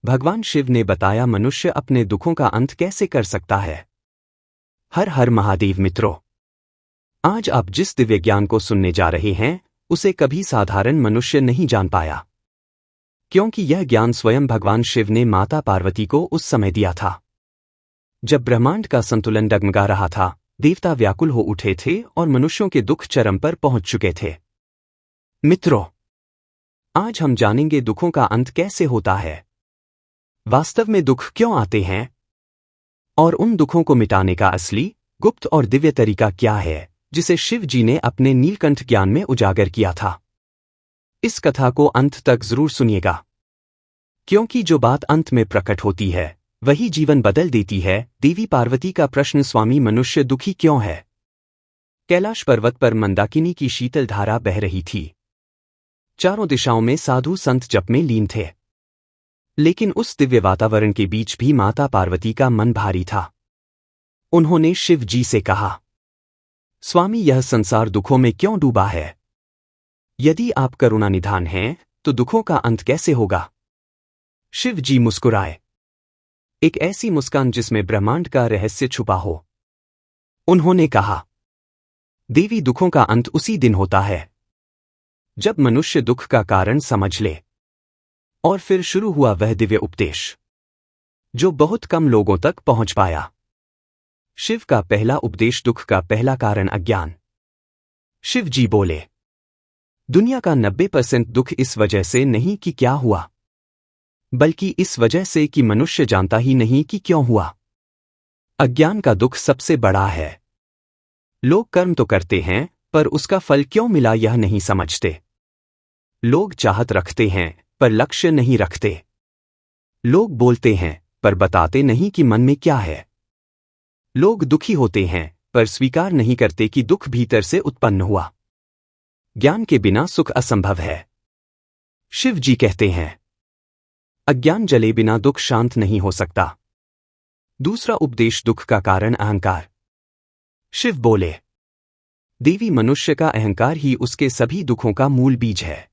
भगवान शिव ने बताया मनुष्य अपने दुखों का अंत कैसे कर सकता है। हर हर महादेव मित्रों, आज आप जिस दिव्य ज्ञान को सुनने जा रहे हैं उसे कभी साधारण मनुष्य नहीं जान पाया, क्योंकि यह ज्ञान स्वयं भगवान शिव ने माता पार्वती को उस समय दिया था जब ब्रह्मांड का संतुलन डगमगा रहा था। देवता व्याकुल हो उठे थे और मनुष्यों के दुख चरम पर पहुंच चुके थे। मित्रों, आज हम जानेंगे दुखों का अंत कैसे होता है, वास्तव में दुख क्यों आते हैं, और उन दुखों को मिटाने का असली, गुप्त और दिव्य तरीका क्या है जिसे शिव जी ने अपने नीलकंठ ज्ञान में उजागर किया था। इस कथा को अंत तक जरूर सुनिएगा, क्योंकि जो बात अंत में प्रकट होती है वही जीवन बदल देती है। देवी पार्वती का प्रश्न, स्वामी मनुष्य दुखी क्यों है। कैलाश पर्वत पर मंदाकिनी की शीतल धारा बह रही थी। चारों दिशाओं में साधु संत जप में लीन थे, लेकिन उस दिव्य वातावरण के बीच भी माता पार्वती का मन भारी था। उन्होंने शिव जी से कहा, स्वामी यह संसार दुखों में क्यों डूबा है। यदि आप करुणानिधान हैं तो दुखों का अंत कैसे होगा। शिव जी मुस्कुराए, एक ऐसी मुस्कान जिसमें ब्रह्मांड का रहस्य छुपा हो। उन्होंने कहा, देवी दुखों का अंत उसी दिन होता है जब मनुष्य दुख का कारण समझ ले। और फिर शुरू हुआ वह दिव्य उपदेश जो बहुत कम लोगों तक पहुंच पाया। शिव का पहला उपदेश, दुख का पहला कारण अज्ञान। शिव जी बोले, दुनिया का 90% दुख इस वजह से नहीं कि क्या हुआ, बल्कि इस वजह से कि मनुष्य जानता ही नहीं कि क्यों हुआ। अज्ञान का दुख सबसे बड़ा है। लोग कर्म तो करते हैं पर उसका फल क्यों मिला यह नहीं समझते। लोग चाहत रखते हैं पर लक्ष्य नहीं रखते। लोग बोलते हैं पर बताते नहीं कि मन में क्या है। लोग दुखी होते हैं पर स्वीकार नहीं करते कि दुख भीतर से उत्पन्न हुआ। ज्ञान के बिना सुख असंभव है। शिव जी कहते हैं, अज्ञान जले बिना दुख शांत नहीं हो सकता। दूसरा उपदेश, दुख का कारण अहंकार। शिव बोले, देवी मनुष्य का अहंकार ही उसके सभी दुखों का मूल बीज है।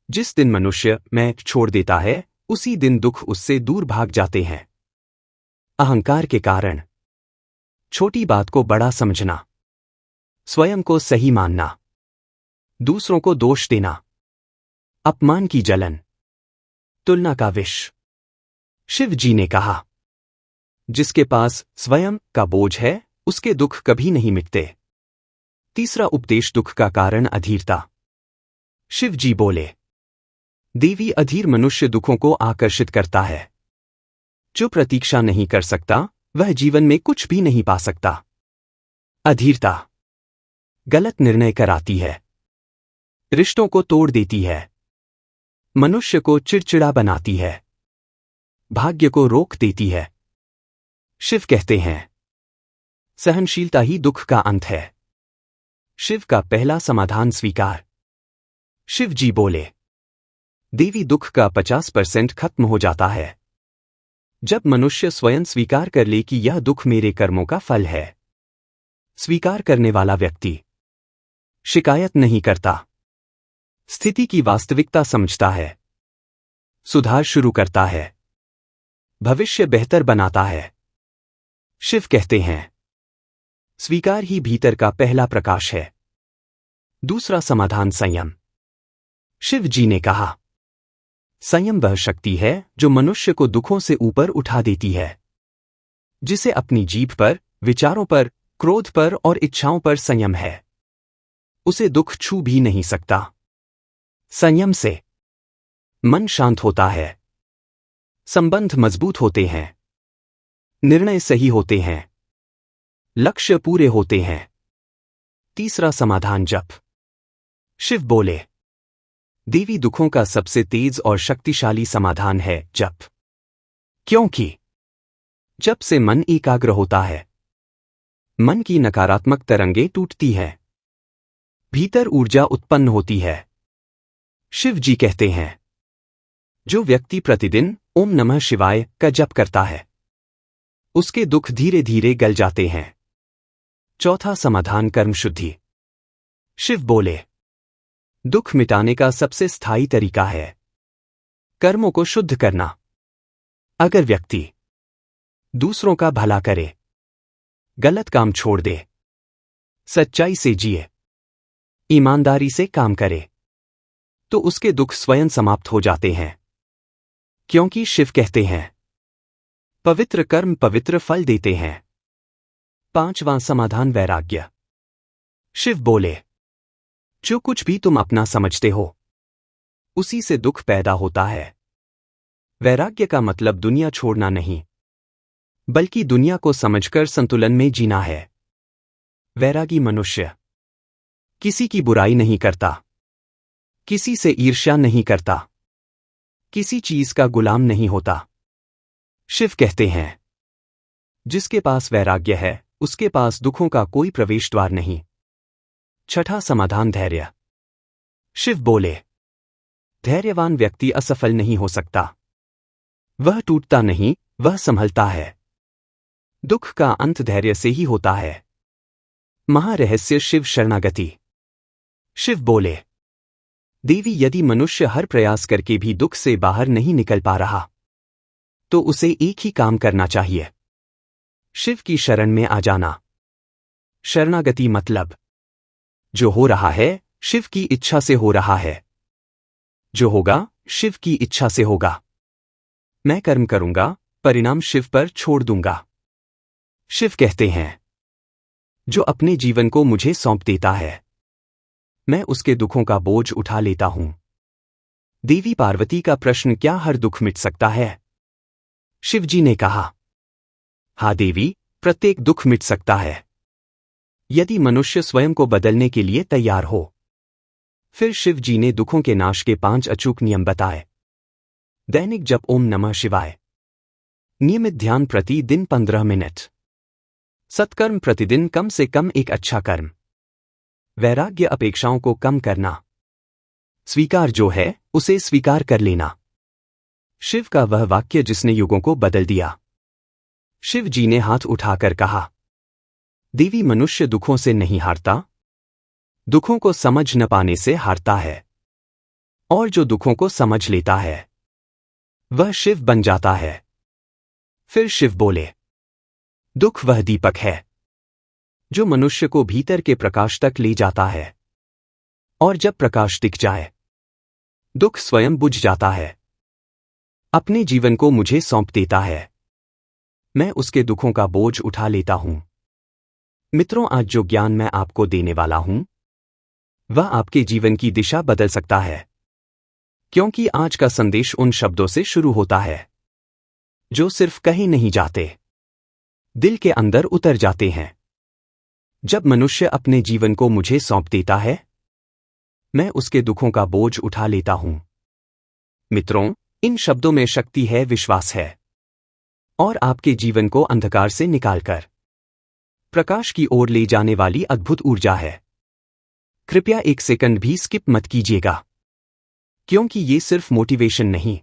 जिस दिन मनुष्य मैं छोड़ देता है उसी दिन दुख उससे दूर भाग जाते हैं। अहंकार के कारण छोटी बात को बड़ा समझना, स्वयं को सही मानना, दूसरों को दोष देना, अपमान की जलन, तुलना का विष। शिव जी ने कहा, जिसके पास स्वयं का बोझ है उसके दुख कभी नहीं मिटते। तीसरा उपदेश, दुख का कारण अधीरता। शिव जी बोले, देवी अधीर मनुष्य दुखों को आकर्षित करता है। जो प्रतीक्षा नहीं कर सकता वह जीवन में कुछ भी नहीं पा सकता। अधीरता गलत निर्णय कराती है, रिश्तों को तोड़ देती है, मनुष्य को चिड़चिड़ा बनाती है, भाग्य को रोक देती है। शिव कहते हैं, सहनशीलता ही दुख का अंत है। शिव का पहला समाधान, स्वीकार। शिव जी बोले, देवी दुख का 50% खत्म हो जाता है जब मनुष्य स्वयं स्वीकार कर ले कि यह दुख मेरे कर्मों का फल है। स्वीकार करने वाला व्यक्ति शिकायत नहीं करता, स्थिति की वास्तविकता समझता है, सुधार शुरू करता है, भविष्य बेहतर बनाता है। शिव कहते हैं, स्वीकार ही भीतर का पहला प्रकाश है। दूसरा समाधान, संयम। शिव जी ने कहा, संयम वह शक्ति है जो मनुष्य को दुखों से ऊपर उठा देती है। जिसे अपनी जीभ पर, विचारों पर, क्रोध पर और इच्छाओं पर संयम है, उसे दुख छू भी नहीं सकता। संयम से मन शांत होता है, संबंध मजबूत होते हैं, निर्णय सही होते हैं, लक्ष्य पूरे होते हैं। तीसरा समाधान, जप। शिव बोले, देवी दुखों का सबसे तेज और शक्तिशाली समाधान है जप, क्योंकि जप से मन एकाग्र होता है, मन की नकारात्मक तरंगें टूटती हैं, भीतर ऊर्जा उत्पन्न होती है। शिव जी कहते हैं, जो व्यक्ति प्रतिदिन ओम नमः शिवाय का जप करता है उसके दुख धीरे धीरे गल जाते हैं। चौथा समाधान, कर्म शुद्धि। शिव बोले, दुख मिटाने का सबसे स्थायी तरीका है कर्मों को शुद्ध करना। अगर व्यक्ति दूसरों का भला करे, गलत काम छोड़ दे, सच्चाई से जिए, ईमानदारी से काम करे, तो उसके दुख स्वयं समाप्त हो जाते हैं। क्योंकि शिव कहते हैं, पवित्र कर्म पवित्र फल देते हैं। 5वां समाधान वैराग्य। शिव बोले, जो कुछ भी तुम अपना समझते हो, उसी से दुख पैदा होता है। वैराग्य का मतलब दुनिया छोड़ना नहीं, बल्कि दुनिया को समझकर संतुलन में जीना है। वैरागी मनुष्य किसी की बुराई नहीं करता, किसी से ईर्ष्या नहीं करता, किसी चीज का गुलाम नहीं होता। शिव कहते हैं, जिसके पास वैराग्य है, उसके पास दुखों का कोई प्रवेश द्वार नहीं। 6ठा समाधान धैर्य। शिव बोले, धैर्यवान व्यक्ति असफल नहीं हो सकता। वह टूटता नहीं, वह संभलता है। दुख का अंत धैर्य से ही होता है। महारहस्य शिव शरणागति। शिव बोले, देवी, यदि मनुष्य हर प्रयास करके भी दुख से बाहर नहीं निकल पा रहा, तो उसे एक ही काम करना चाहिए, शिव की शरण में आ जाना। शरणागति मतलब, जो हो रहा है शिव की इच्छा से हो रहा है, जो होगा शिव की इच्छा से होगा। मैं कर्म करूंगा, परिणाम शिव पर छोड़ दूंगा। शिव कहते हैं, जो अपने जीवन को मुझे सौंप देता है, मैं उसके दुखों का बोझ उठा लेता हूं। देवी पार्वती का प्रश्न, क्या हर दुख मिट सकता है? शिवजी ने कहा, हाँ देवी, प्रत्येक दुख मिट सकता है, यदि मनुष्य स्वयं को बदलने के लिए तैयार हो। फिर शिव जी ने दुखों के नाश के 5 अचूक नियम बताए। दैनिक जप ओम नमः शिवाय, नियमित ध्यान प्रति दिन 15 मिनट, सत्कर्म प्रतिदिन कम से कम एक अच्छा कर्म, वैराग्य अपेक्षाओं को कम करना, स्वीकार जो है उसे स्वीकार कर लेना। शिव का वह वाक्य जिसने युगों को बदल दिया। शिव जी ने हाथ उठाकर कहा, देवी, मनुष्य दुखों से नहीं हारता, दुखों को समझ न पाने से हारता है। और जो दुखों को समझ लेता है, वह शिव बन जाता है। फिर शिव बोले, दुख वह दीपक है जो मनुष्य को भीतर के प्रकाश तक ले जाता है, और जब प्रकाश दिख जाए, दुख स्वयं बुझ जाता है। अपने जीवन को मुझे सौंप देता है, मैं उसके दुखों का बोझ उठा लेता हूं। मित्रों, आज जो ज्ञान मैं आपको देने वाला हूं, वह आपके जीवन की दिशा बदल सकता है। क्योंकि आज का संदेश उन शब्दों से शुरू होता है जो सिर्फ कहीं नहीं जाते, दिल के अंदर उतर जाते हैं। जब मनुष्य अपने जीवन को मुझे सौंप देता है, मैं उसके दुखों का बोझ उठा लेता हूं। मित्रों, इन शब्दों में शक्ति है, विश्वास है, और आपके जीवन को अंधकार से निकालकर प्रकाश की ओर ले जाने वाली अद्भुत ऊर्जा है। कृपया 1 सेकंड भी स्किप मत कीजिएगा, क्योंकि ये सिर्फ मोटिवेशन नहीं,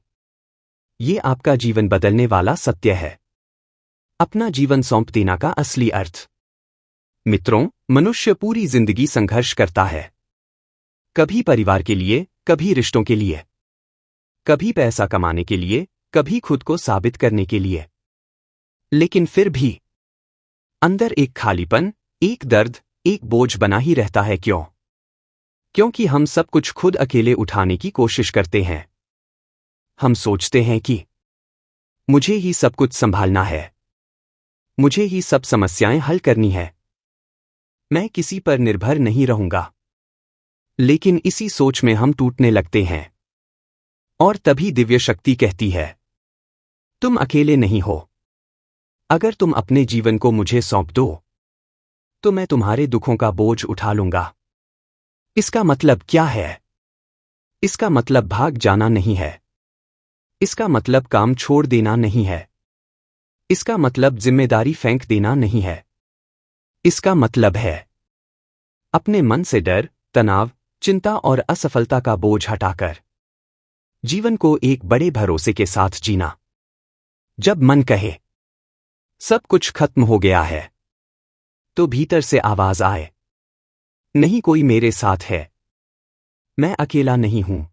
ये आपका जीवन बदलने वाला सत्य है। अपना जीवन सौंप देना का असली अर्थ। मित्रों, मनुष्य पूरी जिंदगी संघर्ष करता है, कभी परिवार के लिए, कभी रिश्तों के लिए, कभी पैसा कमाने के लिए, कभी खुद को साबित करने के लिए। लेकिन फिर भी अंदर एक खालीपन, एक दर्द, एक बोझ बना ही रहता है। क्यों? क्योंकि हम सब कुछ खुद अकेले उठाने की कोशिश करते हैं। हम सोचते हैं कि मुझे ही सब कुछ संभालना है, मुझे ही सब समस्याएं हल करनी है, मैं किसी पर निर्भर नहीं रहूंगा। लेकिन इसी सोच में हम टूटने लगते हैं। और तभी दिव्य शक्ति कहती है, तुम अकेले नहीं हो। अगर तुम अपने जीवन को मुझे सौंप दो, तो मैं तुम्हारे दुखों का बोझ उठा लूंगा। इसका मतलब क्या है? इसका मतलब भाग जाना नहीं है। इसका मतलब काम छोड़ देना नहीं है। इसका मतलब जिम्मेदारी फेंक देना नहीं है। इसका मतलब है अपने मन से डर, तनाव, चिंता और असफलता का बोझ हटाकर जीवन को एक बड़े भरोसे के साथ जीना। जब मन कहे सब कुछ खत्म हो गया है, तो भीतर से आवाज आए, नहीं, कोई मेरे साथ है, मैं अकेला नहीं हूं।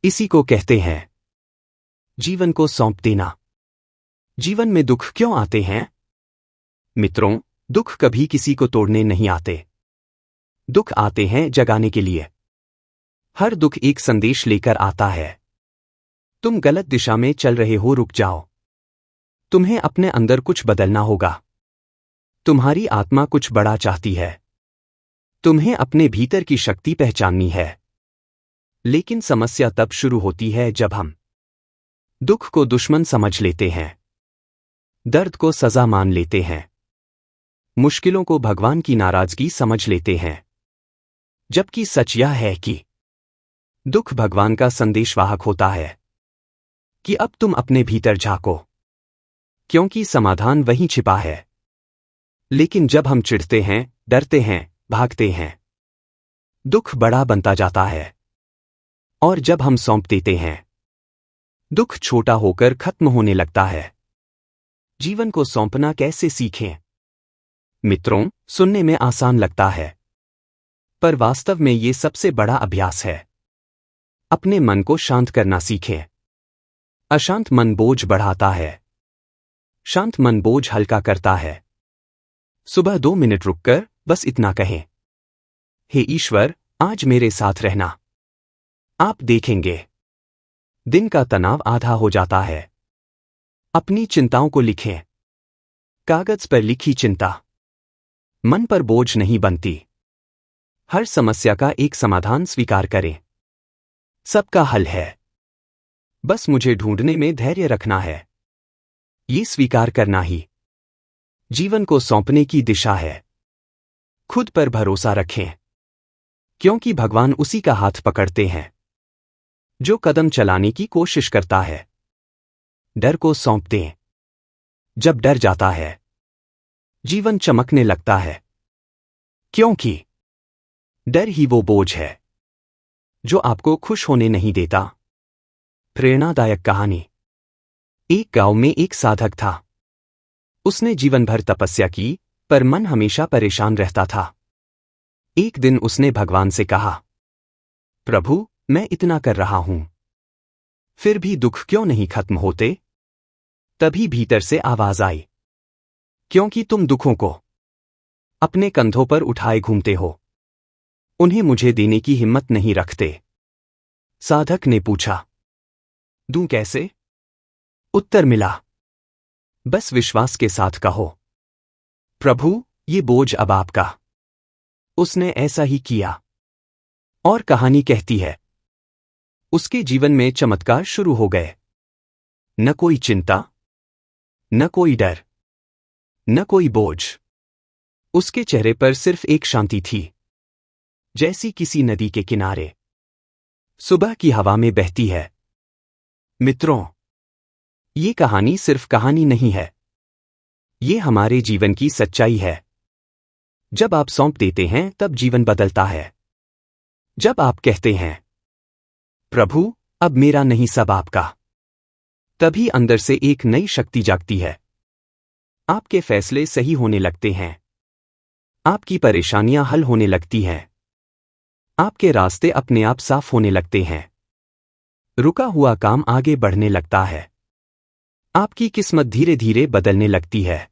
इसी को कहते हैं जीवन को सौंप देना। जीवन में दुख क्यों आते हैं? मित्रों, दुख कभी किसी को तोड़ने नहीं आते। दुख आते हैं जगाने के लिए। हर दुख एक संदेश लेकर आता है। तुम गलत दिशा में चल रहे हो, रुक जाओ। तुम्हें अपने अंदर कुछ बदलना होगा। तुम्हारी आत्मा कुछ बड़ा चाहती है। तुम्हें अपने भीतर की शक्ति पहचाननी है। लेकिन समस्या तब शुरू होती है जब हम दुख को दुश्मन समझ लेते हैं, दर्द को सजा मान लेते हैं, मुश्किलों को भगवान की नाराजगी समझ लेते हैं। जबकि सच यह है कि दुख भगवान का संदेशवाहक होता है कि अब तुम अपने भीतर झांको, क्योंकि समाधान वहीं छिपा है। लेकिन जब हम चिढ़ते हैं, डरते हैं, भागते हैं, दुख बड़ा बनता जाता है। और जब हम सौंप देते हैं, दुख छोटा होकर खत्म होने लगता है। जीवन को सौंपना कैसे सीखें? मित्रों, सुनने में आसान लगता है, पर वास्तव में ये सबसे बड़ा अभ्यास है। अपने मन को शांत करना सीखें। अशांत मन बोझ बढ़ाता है, शांत मन बोझ हल्का करता है। सुबह 2 मिनट रुककर बस इतना कहें, हे ईश्वर, आज मेरे साथ रहना। आप देखेंगे, दिन का तनाव आधा हो जाता है। अपनी चिंताओं को लिखें। कागज पर लिखी चिंता मन पर बोझ नहीं बनती। हर समस्या का एक समाधान स्वीकार करें। सबका हल है, बस मुझे ढूंढने में धैर्य रखना है। ये स्वीकार करना ही जीवन को सौंपने की दिशा है। खुद पर भरोसा रखें, क्योंकि भगवान उसी का हाथ पकड़ते हैं जो कदम चलाने की कोशिश करता है। डर को सौंप दें। जब डर जाता है, जीवन चमकने लगता है, क्योंकि डर ही वो बोझ है जो आपको खुश होने नहीं देता। प्रेरणादायक कहानी। एक गांव में एक साधक था। उसने जीवन भर तपस्या की, पर मन हमेशा परेशान रहता था। एक दिन उसने भगवान से कहा, प्रभु, मैं इतना कर रहा हूं, फिर भी दुख क्यों नहीं खत्म होते? तभी भीतर से आवाज आई, क्योंकि तुम दुखों को अपने कंधों पर उठाए घूमते हो, उन्हें मुझे देने की हिम्मत नहीं रखते। साधक ने पूछा, दूं कैसे? उत्तर मिला, बस विश्वास के साथ कहो, प्रभु, ये बोझ अब आपका। उसने ऐसा ही किया। और कहानी कहती है, उसके जीवन में चमत्कार शुरू हो गए। न कोई चिंता, न कोई डर, न कोई बोझ। उसके चेहरे पर सिर्फ एक शांति थी, जैसी किसी नदी के किनारे सुबह की हवा में बहती है। मित्रों, ये कहानी सिर्फ कहानी नहीं है, ये हमारे जीवन की सच्चाई है। जब आप सौंप देते हैं, तब जीवन बदलता है। जब आप कहते हैं, प्रभु, अब मेरा नहीं सब आपका, तभी अंदर से एक नई शक्ति जागती है। आपके फैसले सही होने लगते हैं। आपकी परेशानियां हल होने लगती हैं। आपके रास्ते अपने आप साफ होने लगते हैं। रुका हुआ काम आगे बढ़ने लगता है। आपकी किस्मत धीरे धीरे बदलने लगती है।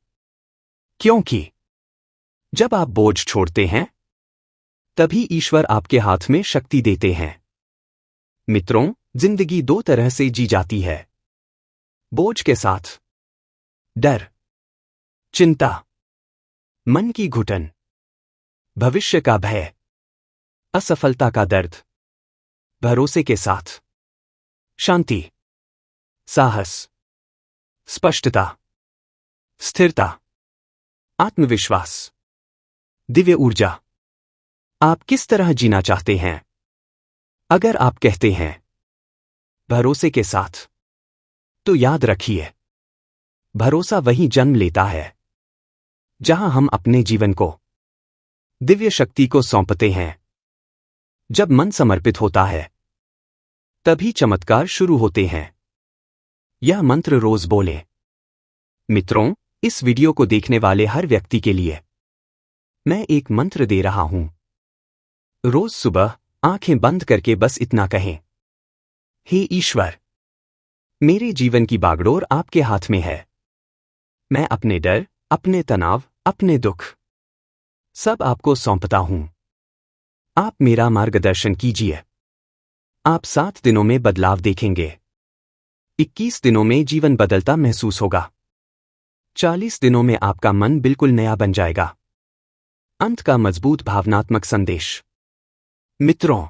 क्योंकि जब आप बोझ छोड़ते हैं, तभी ईश्वर आपके हाथ में शक्ति देते हैं। मित्रों, जिंदगी 2 तरह से जी जाती है, बोझ के साथ, डर, चिंता, मन की घुटन, भविष्य का भय, असफलता का दर्द। भरोसे के साथ, शांति, साहस, स्पष्टता, स्थिरता, आत्मविश्वास, दिव्य ऊर्जा। आप किस तरह जीना चाहते हैं? अगर आप कहते हैं भरोसे के साथ, तो याद रखिए, भरोसा वहीं जन्म लेता है जहां हम अपने जीवन को दिव्य शक्ति को सौंपते हैं। जब मन समर्पित होता है, तभी चमत्कार शुरू होते हैं। यह मंत्र रोज बोलें। मित्रों, इस वीडियो को देखने वाले हर व्यक्ति के लिए मैं एक मंत्र दे रहा हूं। रोज सुबह आंखें बंद करके बस इतना कहें, हे ईश्वर, मेरे जीवन की बागडोर आपके हाथ में है। मैं अपने डर, अपने तनाव, अपने दुख सब आपको सौंपता हूं। आप मेरा मार्गदर्शन कीजिए। आप 7 दिनों में बदलाव देखेंगे। 21 दिनों में जीवन बदलता महसूस होगा। 40 दिनों में आपका मन बिल्कुल नया बन जाएगा। अंत का मजबूत भावनात्मक संदेश। मित्रों,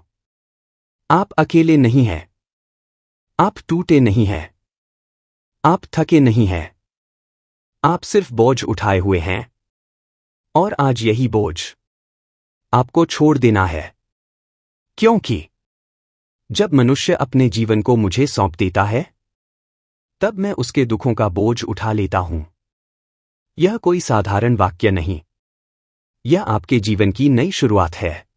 आप अकेले नहीं हैं। आप टूटे नहीं हैं। आप थके नहीं हैं। आप सिर्फ बोझ उठाए हुए हैं। और आज यही बोझ आपको छोड़ देना है। क्योंकि जब मनुष्य अपने जीवन को मुझे सौंप देता है, तब मैं उसके दुखों का बोझ उठा लेता हूं। यह कोई साधारण वाक्य नहीं। यह आपके जीवन की नई शुरुआत है।